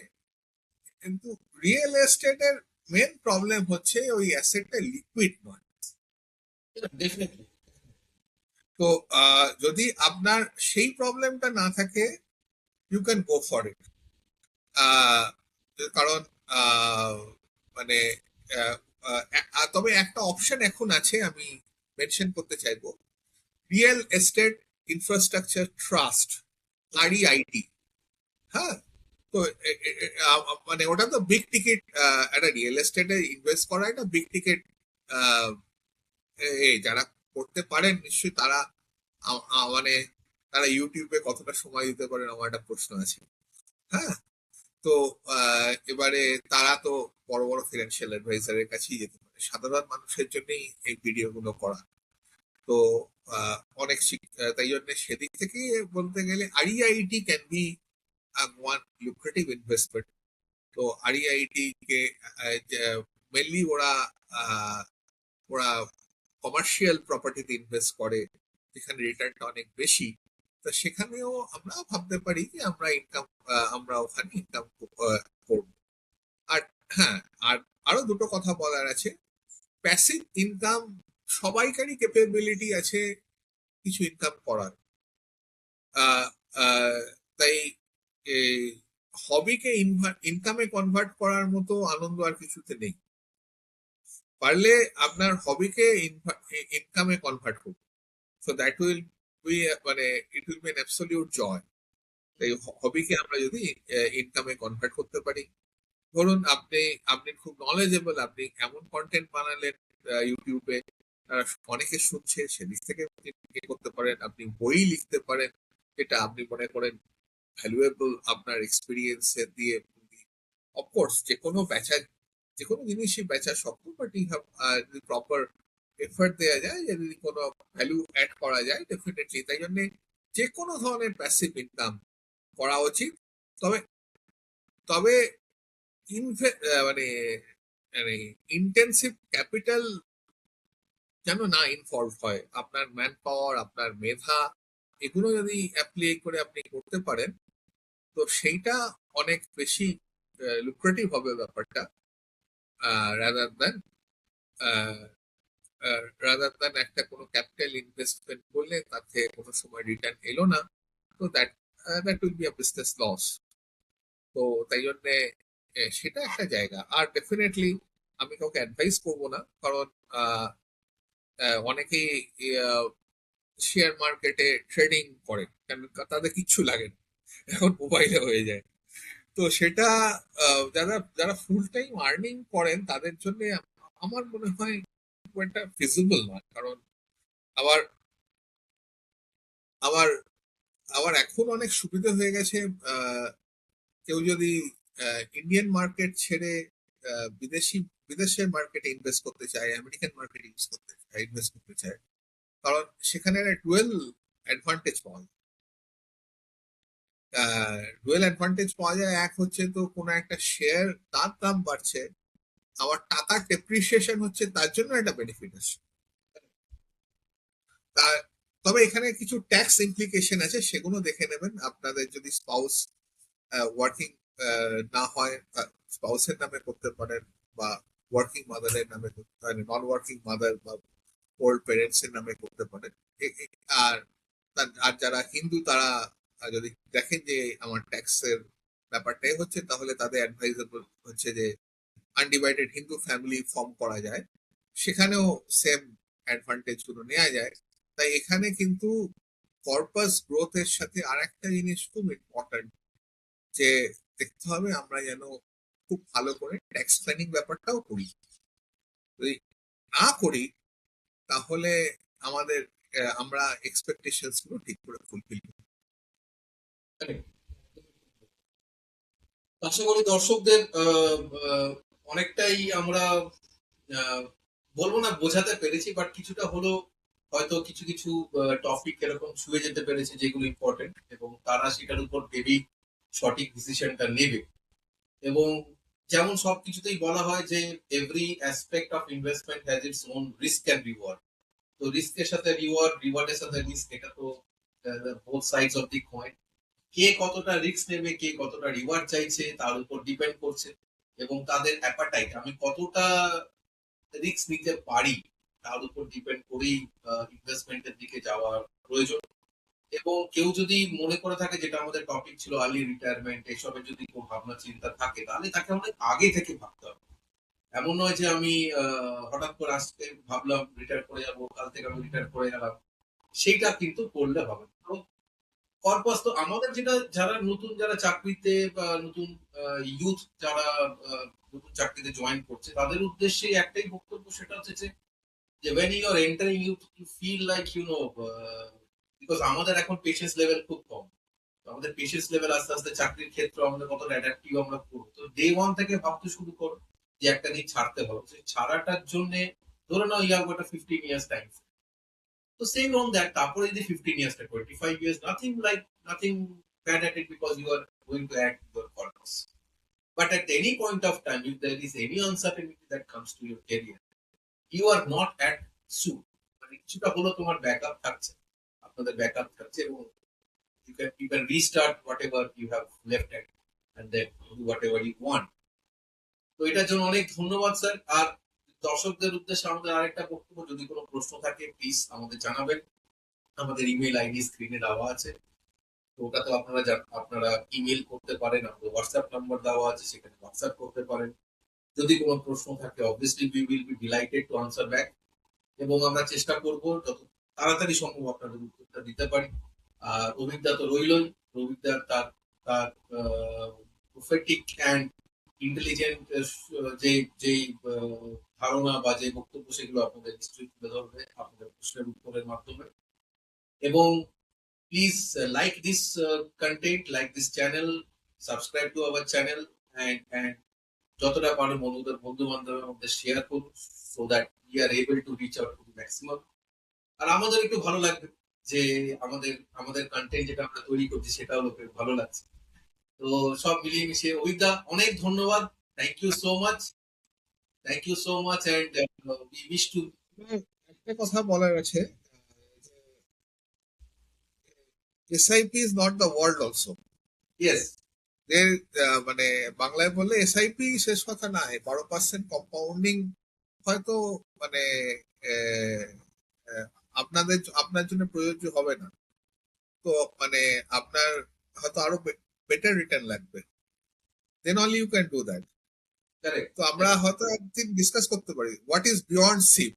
Speaker 2: কিন্তু রিয়েল এস্টেটের মেন প্রবলেম হচ্ছে ওই অ্যাসেটটা লিকুইড নয়।
Speaker 1: ডেফিনেটলি।
Speaker 2: তো যদি আপনার সেই প্রবলেমটা না থাকে, you can go for it. কারণ আহ, মানে আহ, তবে একটা অপশন এখন আছে, আমি মেনশন করতে চাইবো, real estate infrastructure trust, REIT. হ্যাঁ, তো মানে ওটা তো বিগ টিকিট, একটা রিয়েল এস্টেটে ইনভেস্ট করা একটা বিগ টিকিট। যারা করতে পারেন নিশ্চয়ই তারা মানে তারা ইউটিউবে কতটা সময় দিতে পারেন আমার একটা প্রশ্ন আছে। হ্যাঁ, তো এবারে তারা তো বড় বড় ফিনান্সিয়াল অ্যাডভাইজারের কাছেই যেতে পারে, সাধারণ মানুষের জন্যই এই ভিডিও গুলো করা। তো তাই জন্য সেদিক থেকে বলতে গেলে REIT can be one lucrative investment. তো আরইআইটি কে মেনলি ওরা আহ, ওরা কমার্শিয়াল প্রপার্টিতে ইনভেস্ট করে, যেখানে রিটার্নটা অনেক বেশি। তো সেখানেও আমরা ভাবতে পারি যে আমরা ওখানে ইনকাম করব। আর হ্যাঁ, আর আরো দুটো কথা বলার আছে। প্যাসিভ ইনকাম, সবাইকারই ক্যাপেবিলিটি আছে কিছু ইনকাম করার। আহ, আহ, তাই হবিকে ইনকামে কনভার্ট করার মতো আনন্দ আর কিছুতে নেই। পারলে আপনার হবিকে ইনকামে কনভার্ট করুন। সো দ্যাট উইল বি, মানে it will be an absolute joy. তাই হবিকে আমরা যদি ইনকামে কনভার্ট করতে পারি, ধরুন আপনি আপনি খুব নলেজেবল, আপনি এমন কন্টেন্ট বানালেন ইউটিউবে, অনেকে শুনছে, সেদিক থেকে আপনি ইয়ে করতে পারেন। আপনি বই লিখতে পারেন, এটা আপনি মনে করেন ভ্যালুয়েবল আপনার এক্সপিরিয়েন্স দিয়ে। অফকোর্স যে কোনো জিনিসই বেচা শক্ত, বাট ইউ হ্যাভ, যদি প্রপার এফর্ট দেওয়া যায়, যদি কোনো ভ্যালু অ্যাড করা যায়, ডেফিনেটলি। তাই জন্য যে কোনো ধরনের প্যাসিভ ইনকাম করা উচিত। তবে তবে মানে মানে ইন্টেন্সিভ ক্যাপিটাল যেন না ইনভলভ হয়। আপনার ম্যান পাওয়ার, আপনার মেধা, এগুলো যদি অ্যাপ্লাই করে আপনি করতে পারেন, তো সেইটা অনেক বেশি লুক্রেটিভ হবে ব্যাপারটা, রাদার দ্যান একটা কোনো ক্যাপিটাল ইনভেস্টমেন্ট করলে তাতে কোনো সময় রিটার্ন এলো না। তো that will be a business loss. তো তাই জন্যে সেটা একটা জায়গা। আর ডেফিনেটলি আমি কাউকে অ্যাডভাইস করবো না, কারণ আহ, অনেকেই শেয়ার মার্কেটে ট্রেডিং করে, কারণ তাদের কিচ্ছু লাগে না, এখন মোবাইলে হয়ে যায়। তো সেটা যারা যারা ফুল টাইম আর্নিং করেন তাদের জন্য আমার মনে হয় খুব একটা ফিজিবল নয়। কারণ আবার আবার আবার এখন অনেক সুবিধা হয়ে গেছে। আহ, কেউ যদি ইন্ডিয়ান মার্কেট ছেড়ে বিদেশি বিদেশের মার্কেটে ইনভেস্ট করতে চায়, আমেরিকান মার্কেটে ইনভেস্ট করতে চায়, কারণ সেখানে একটা অ্যাডভান্টেজ পাওয়া যায়। ডুয়েল অ্যাডভান্টেজ পাওয়া যায়, এক হচ্ছে তো কোনো একটা শেয়ার তার দাম বাড়ছে, আবার টাকার ডেপ্রিসিয়েশন হচ্ছে, তার জন্য একটা বেনিফিট আছে। তা- তবে এখানে কিছু ট্যাক্স ইমপ্লিকেশন আছে, সেগুলো দেখে নেবেন। আপনাদের যদি স্পাউস ওয়ার্কিং না হয়, স্পাউসের নামে করতে পারেন, বা ওয়ার্কিং মাদারের নামে করতে পারেন, নন ওয়ার্কিং মাদার বা ওল্ড প্যারেন্টস এর নামে করতে পারেন। আর আর যারা হিন্দু, তারা যদি দেখেন যে আমার ট্যাক্সের ব্যাপারটাই হচ্ছে, তাহলে তাদের অ্যাডভাইজেবল হচ্ছে যে আনডিভাইডেড হিন্দু ফ্যামিলি ফর্ম করা যায়, সেখানেও সেম অ্যাডভান্টেজ গুলো নেওয়া যায়। তাই এখানে কিন্তু কর্পাস গ্রোথের সাথে আর একটা জিনিস খুব ইম্পর্টেন্ট, যে দেখতে হবে আমরা যেন খুব ভালো করে ট্যাক্স প্ল্যানিং ব্যাপারটাও করি। যদি না করি, তাহলে আমাদের আমরা এক্সপেকটেশনস গুলো ঠিক করে ফুলফিল করি।
Speaker 1: আশা করি দর্শকদের অনেকটাই আমরা আহ, বলবো না বোঝাতে পেরেছি, বাট কিছুটা হলো হয়তো কিছু কিছু টপিক এরকম ছুঁয়ে যেতে পেরেছে যেগুলো ইম্পর্টেন্ট, এবং তারা সেটার উপর ভেবেই সঠিক ডিসিশনটা নেবে। এবং যেমন সবকিছুতেই বলা হয় যে every aspect of investment has its own risk and reward. তো রিস্কের সাথে রিওয়ার্ড, রিওয়ার্ডের সাথে রিস্ক, এটা তো both sides of the coin. কে কতটা রিস্ক নেবে, কে কতটা রিওয়ার্ড চাইছে, তার উপর ডিপেন্ড করছে। এবং তাদের অ্যাপাটাইট, আমি কতটা রিস্ক নিতে পারি, তার উপর ডিপেন্ড করেই ইনভেস্টমেন্টের দিকে যাওয়ার প্রয়োজন। এবং কেউ যদি মনে করে থাকে, যেটা আমাদের টপিক ছিল আর্লি রিটায়ারমেন্ট, এসবের যদি কোনো ভাবনা চিন্তা থাকে, তাহলে তাকে অনেক আগে থেকে ভাবতে হবে। এমন নয় যে আমি হঠাৎ করে আজকে ভাবলাম রিটায়ার করে যাবো, কাল থেকে আমি রিটায়ার করে গেলাম, সেইটা কিন্তু করলে হবে না। তো পারপাস তো আমাদের যেটা, যারা নতুন, যারা চাকরিতে বা নতুন ইউথ যারা নতুন চাকরিতে জয়েন করছে, তাদের উদ্দেশ্যে একটাই বক্তব্য, সেটা হচ্ছে যে when you are entering, you feel like because আমাদের এখন পেশেন্স লেভেল খুব কম। তো আমাদের পেশেন্স লেভেল আস্তে আস্তে চাকরির ক্ষেত্রে আমাদের কতটা অ্যাডাপ্টিভ আমরা করবো, তো ডে ওয়ান থেকে ভাবতে শুরু করো যে একটা দিন ছাড়তে হবে। সেই ছাড়াটার জন্য ধরে নাও you have got 15 years time. তো সেম অন দ্যাট, তারপরে যদি 15 years 25 years, nothing bad at it, because you are going to add your purpose. But at any point of time, if there is any uncertainty that comes to your career, you are not at suit, মানে কিছুটা হলো তোমার backup থাকছে, আপনাদের backup থাকছে, এবং you can restart whatever you have left at, and then do whatever you want. তো এটার জন্য অনেক ধন্যবাদ স্যার। আর দর্শকদের উদ্দেশ্যে আমাদের আরেকটা বক্তব্য, যদি কোনো প্রশ্ন থাকে প্লিজ আমাদের জানাবেন। আমাদের ইমেল আইডি স্ক্রিনে দেওয়া আছে, তো ওটাতে আপনারা ইমেল করতে পারেন, আমাদের হোয়াটসঅ্যাপ নাম্বার দেওয়া আছে, সেখানে হোয়াটসঅ্যাপ করতে পারেন। যদি কোনো প্রশ্ন থাকে, obviously we will be delighted to answer back, এবং আমরা চেষ্টা করব যত তাড়াতাড়ি সম্ভব আপনাদের উত্তরটা দিতে পারি। আর অভিজ্ঞতা তো রইলই, অভিজ্ঞতা তার তার প্রফেটিক অ্যান্ড ইন্টেলিজেন্ট যে যেই ধারণা বা যে বক্তব্য, সেগুলো আপনাদের নিশ্চয়ই তুলে ধরবে আপনাদের প্রশ্নের উত্তরের মাধ্যমে। এবং please like this content, like this channel, subscribe to our channel, and যতটা পারেন বন্ধু বান্ধবের মধ্যে শেয়ার করুন, so that we are able to reach out to maximum. আর আমাদের একটু ভালো লাগবে যে আমাদের আমাদের কন্টেন্ট যেটা আমরা তৈরি করছি, সেটাও লোকের ভালো লাগছে। তো সব মিলিয়ে মিশিয়ে অভিজ্ঞতা অনেক ধন্যবাদ। Thank you so much, thank you so much, and we wish to.
Speaker 2: একটা কথা বলার আছে, SIP is not the world also.
Speaker 1: Yes.
Speaker 2: এর মানে বাংলায় বললে এসআইপি শেষ কথা না, 12% কম্পাউন্ডিং হয়তো মানে আহ, আহ, আপনার জন্য প্রযোজ্য হবে না। তো মানে আপনার হয়তো আরো বেটার রিটার্ন লাগবে, then only you can do that.
Speaker 1: Correct.
Speaker 2: তো আমরা হয়তো একদিন ডিসকাস করতে পারি হোয়াট ইজ বিয়ন্ড সিপ,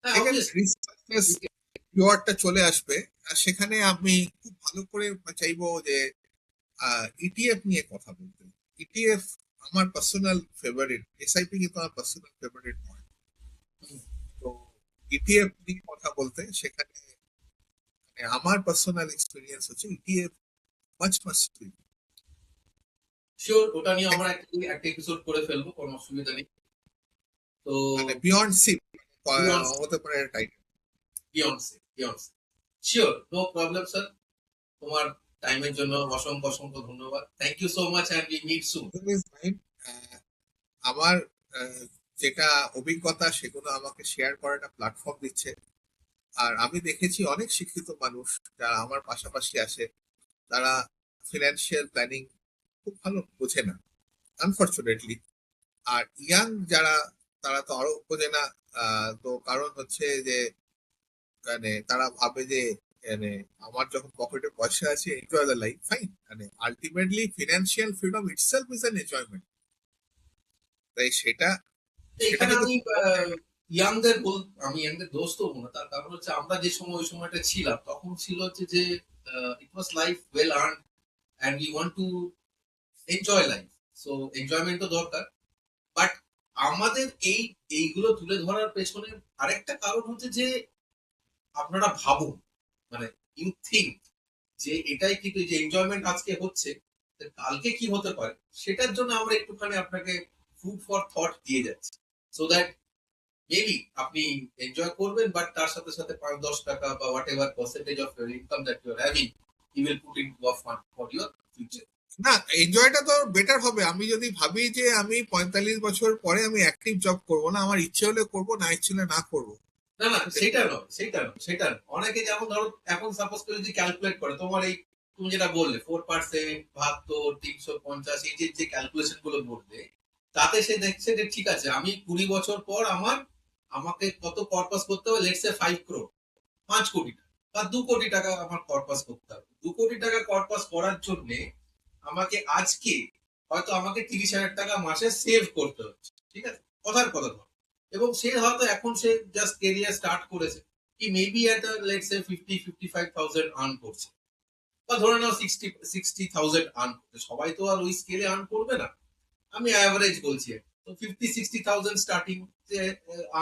Speaker 1: হ্যাঁ,
Speaker 2: সেখানে
Speaker 1: obviously।
Speaker 2: রিওয়ার্ডটা চলে আসবে। আর সেখানে আমি খুব ভালো করে চাইবো যে ইটিএফ নিয়ে কথা বলতে। ইটিএফ আমার পার্সোনাল ফেভারিট, এসআইপি কিন্তু আমার পার্সোনাল ফেভারিট নয়। তো ইটিএফ নিয়ে কথা বলতে, সেখানে মানে আমার পার্সোনাল এক্সপিরিয়েন্স হচ্ছে ইটিএফ মাচ মাচ
Speaker 1: শিওর, ওটা নিয়ে আমরা একটা এপিসোড করে ফেলবো, কোনো অসুবিধা নেই। তো
Speaker 2: মানে বিয়ন্ড সিপ
Speaker 1: Beyond
Speaker 2: হতে পারে title.
Speaker 1: Beyonce, Beyonce. Sure, no problem, sir. তোমার টাইমের জন্য অসংখ্য অসংখ্য ধন্যবাদ। Thank you so much, and we meet soon.
Speaker 2: আমার যেটা অভিজ্ঞতা, সেগুলো আমাকে শেয়ার করার একটা প্ল্যাটফর্ম দিচ্ছে। আর আমি দেখেছি অনেক শিক্ষিত মানুষ যারা আমার পাশাপাশি আসে, তারা ফিনান্সিয়াল প্ল্যানিং খুব ভালো বোঝে না, আনফরচুনেটলি। আর ইয়াং যারা, তারা তো আরো বোঝে না। তো কারণ হচ্ছে যে মানে তারা ভাবে যে মানে আমার যখন পকেটে পয়সা আছে, এনজয় দ্য লাইফ, ফাইন। মানে ultimately financial freedom itself is an enjoyment. তাই সেটা সেটা
Speaker 1: এখানে
Speaker 2: কিন্তু
Speaker 1: আমি ইয়াংদের দোষ তো না, তার কারণ হচ্ছে আমরা যে সময় ওই সময়টা ছিলাম, তখন ছিল হচ্ছে যে it was life well earn, and we want to enjoy life. So enjoyment তো দরকার, বাট আমাদের এইগুলো তুলে ধরার পেছনে আরেকটা কারণ হচ্ছে যে আপনারা ভাবুন, মানে ইউ থিঙ্ক যে এটাই কিন্তু, যে এনজয়মেন্ট আজকে হচ্ছে, তো কালকে কি হতে পারে, সেটার জন্য আমরা একটুখানি আপনাকে ফুড ফর থট দিয়ে যাচ্ছি, সো দ্যাট মেবি আপনি এনজয় করবেন, বাট তার সাথে সাথে 5-10 টাকা বা whatever percentage of your income that you are having, you will put into a fund for your future.
Speaker 2: না, এনজয়টা তো বেটার হবে। আমি যদি ভাবি যে আমি 45 বছর পরে আমি অ্যাক্টিভ জব করব না, আমার ইচ্ছে হলে করব, না ইচ্ছে হলে না করব।
Speaker 1: না না, সেটা নয়। অনেকে যেমন ধরো, এখন সাপোজ করে যদি ক্যালকুলেট করে, তোমার এই তুমি যেটা বললে 4%, 72, 350, এই যে ক্যালকুলেশন গুলো বললে, তাতে সে দেখছে যে ঠিক আছে, আমি 20 বছর পর আমাকে কত কর্পাস করতে হবে, লেটস সে 5 crore, 5 কোটি টাকা বা 2 কোটি টাকা আমার কর্পাস করতে হবে। 2 কোটি টাকা কর্পাস করার জন্য আমাকে আজকে হয়তো আমাকে 30,000 টাকা মাসে সেভ করতে হচ্ছে, ঠিক আছে, কথার কথা ধর। এবং সে হয়তো এখন সে জাস্ট কেরিয়ার স্টার্ট করেছে, কি মেবি একটা লেটস সে 55,000 আর্ন করছে, বা ধরে নাও 60,000 আর্ন করছে। সবাই তো আর ওই স্কেলে আর্ন করবে না, আমি অ্যাভারেজ বলছি। তো 50-60,000 স্টার্টিং যে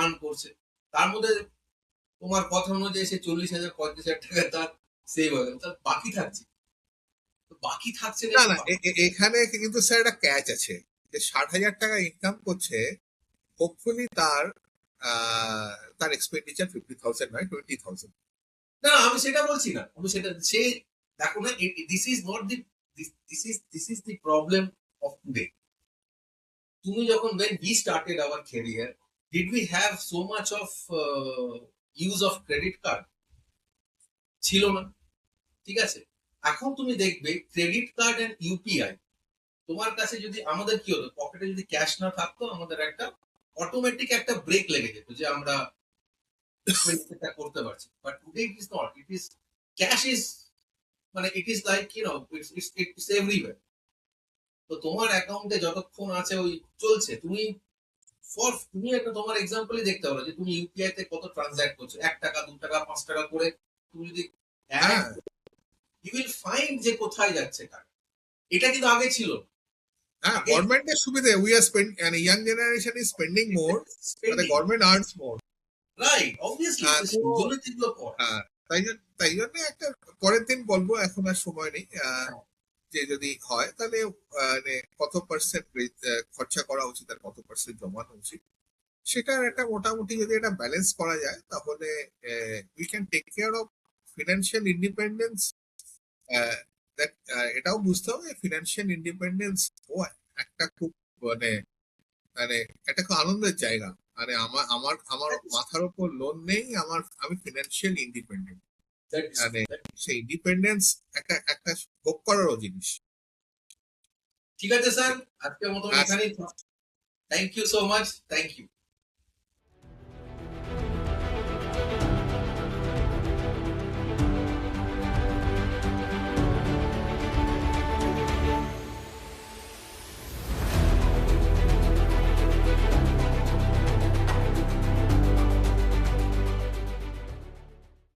Speaker 1: আর্ন করছে, তার মধ্যে তোমার কথা অনুযায়ী সে 40,000-45,000 টাকা তার সেভ হয়ে গেল, তার বাকি থাকছে। তো বাকি থাকছে
Speaker 2: না না, এখানে কিন্তু স্যার একটা ক্যাচ আছে, যে 60,000 টাকা ইনকাম করছে, হোপফুলি তার এক্সপেন্ডিচার 50,000 নয়, 20,000।
Speaker 1: না, আমি সেটা বলছি না, আমি সেটা সে দেখো না, this is not the this is the problem of today. তুমি যখন when we started our career, did we have so much of use of credit card? ছিল না, ঠিক আছে। এখন তুমি দেখবে ক্রেডিট কার্ড এন্ড ইউপিআই, তোমার কাছে যদি, আমাদের কি হতো, পকেটে যদি ক্যাশ না থাকতো, আমাদের একটা অটোমেটিক একটা ব্রেক লেগে যেত যে আমরা এটা করতে পারছি। But today it is not, it is cash is, মানে it is like it's everywhere. তো তোমার অ্যাকাউন্টে যতক্ষণ আছে ওই চলছে, তুমি একটা তোমার এক্সাম্পলই দেখতে পারো যে তুমি ইউপিআই তে কত ট্রানজাক্ট করছো, 1 টাকা 2 টাকা 5 টাকা করে। তুমি যদি
Speaker 2: হ্যাঁ
Speaker 1: ইউ উইল ফাইন্ড যে কোথায় যাচ্ছে টাকা। এটা কিন্তু আগে ছিল না।
Speaker 2: হ্যাঁ,
Speaker 1: আগে
Speaker 2: গভর্নমেন্টের সুবিধে, উই আর স্পেন্ড, মানে ইয়াং জেনারেশন ইজ স্পেন্ডিং মোর, মানে
Speaker 1: স্পেন্ডিং,
Speaker 2: গভর্নমেন্ট আর্নস মোর।
Speaker 1: রাইট, অবভিয়াসলি, তো সেই
Speaker 2: তো
Speaker 1: জন্য এগুলো কর।
Speaker 2: তাই জন্য একটা পরের দিন বলবো, এখন আর সময় নেই। যে যদি হয় তাহলে মানে কত পার্সেন্ট খরচা করা উচিত আর কত পার্সেন্ট জমানো উচিত, সেটার একটা মোটামুটি যদি এটা ব্যালেন্স করা যায়, তাহলে we can take care of financial independence. এটাও বুঝতে হবে, ফিনান্সিয়াল ইন্ডিপেন্ডেন্স ও একটা খুব মানে মানে একটা খুব আনন্দের জায়গা। মানে আমার আমার আমার মাথার উপর লোন নেই, আমি ফিনান্সিয়াল ইন্ডিপেন্ডেন্ট। মানে সেই ইন্ডিপেন্ডেন্স একটা একটা ভোগ করারও জিনিস।
Speaker 1: ঠিক আছে স্যার, আজকের মতন
Speaker 2: আচ্ছা,
Speaker 1: এখানেই। Thank you so much, thank you.